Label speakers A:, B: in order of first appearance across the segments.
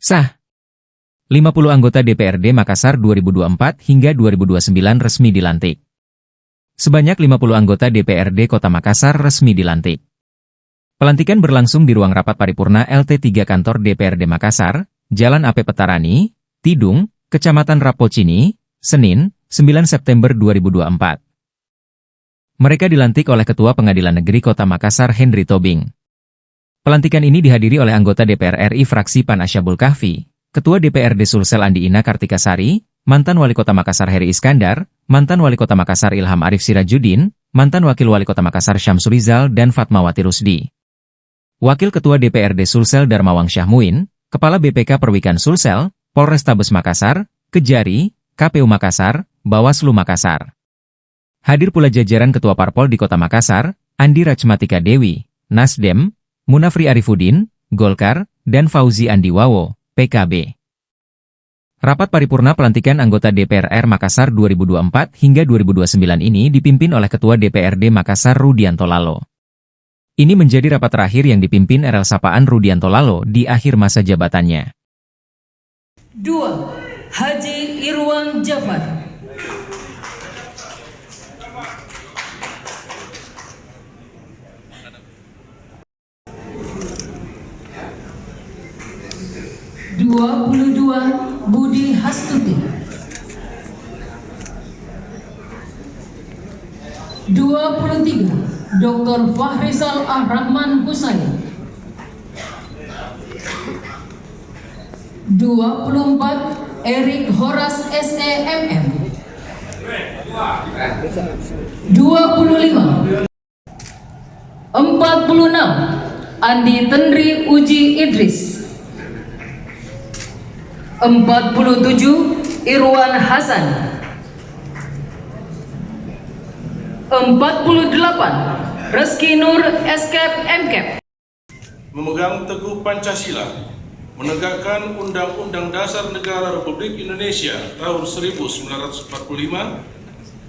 A: Sah. 50 anggota DPRD Makassar 2024 hingga 2029 resmi dilantik. Sebanyak 50 anggota DPRD Kota Makassar resmi dilantik. Pelantikan berlangsung di ruang rapat paripurna LT3 kantor DPRD Makassar, Jalan AP Petarani, Tidung, Kecamatan Rapocini, Senin, 9 September 2024. Mereka dilantik oleh Ketua Pengadilan Negeri Kota Makassar Henry Tobing. Pelantikan ini dihadiri oleh anggota DPR RI fraksi PAN Asyabul Kahfi, Ketua DPRD Sulsel Andi Ina Kartikasari, mantan Wali Kota Makassar Heri Iskandar, mantan Wali Kota Makassar Ilham Arif Sirajuddin, mantan Wakil Wali Kota Makassar Syamsul Rizal dan Fatmawati Rusdi. Wakil Ketua DPRD Sulsel Darmawang Syahmuin, Kepala BPK Perwikan Sulsel, Polrestabes Makassar, Kejari, KPU Makassar, Bawaslu Makassar. Hadir pula jajaran Ketua Parpol di Kota Makassar, Andi Rachmatika Dewi, Nasdem, Munafri Arifuddin, Golkar, dan Fauzi Andiwawo, PKB. Rapat paripurna pelantikan anggota DPR Makassar 2024 hingga 2029 ini dipimpin oleh Ketua DPRD Makassar Rudianto Lalo. Ini menjadi rapat terakhir yang dipimpin RL Sapaan Rudianto Lalo di akhir masa jabatannya.
B: 2. Haji Irwan Jafar. 22. Budi Hastuti. 23. Dr. Fahrizal Ar-Rahman Husain. 24. Erik Horas SEMM. 25. 46. Andi Tendri Uji Idris. 47. Irwan Hasan. 48. Reski Nur Eskep MKep.
C: Memegang teguh Pancasila, menegakkan Undang-Undang Dasar Negara Republik Indonesia tahun 1945,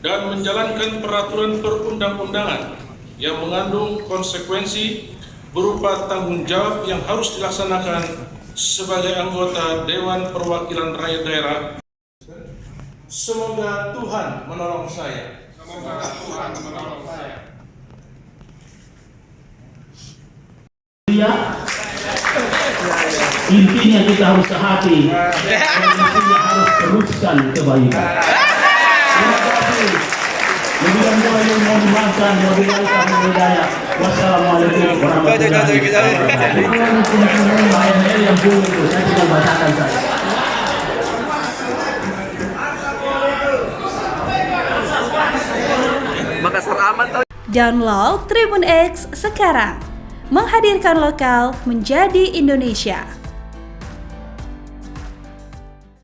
C: dan menjalankan peraturan perundang-undangan yang mengandung konsekuensi berupa tanggung jawab yang harus dilaksanakan sebagai anggota Dewan Perwakilan Rakyat Daerah. Semoga Tuhan menolong saya. Semoga Tuhan menolong saya.
D: Intinya kita harus sehati, intinya harus teruskan kebaikan. Terima kasih. Mudah-mudahan mau dimakan, mau diberikan hidayah. Wassalamualaikum warahmatullahi wabarakatuh. Yang pun itu saya tinggal bacakan saja.
E: Makassar aman tau.
F: Download Tribun X sekarang. Menghadirkan lokal menjadi Indonesia.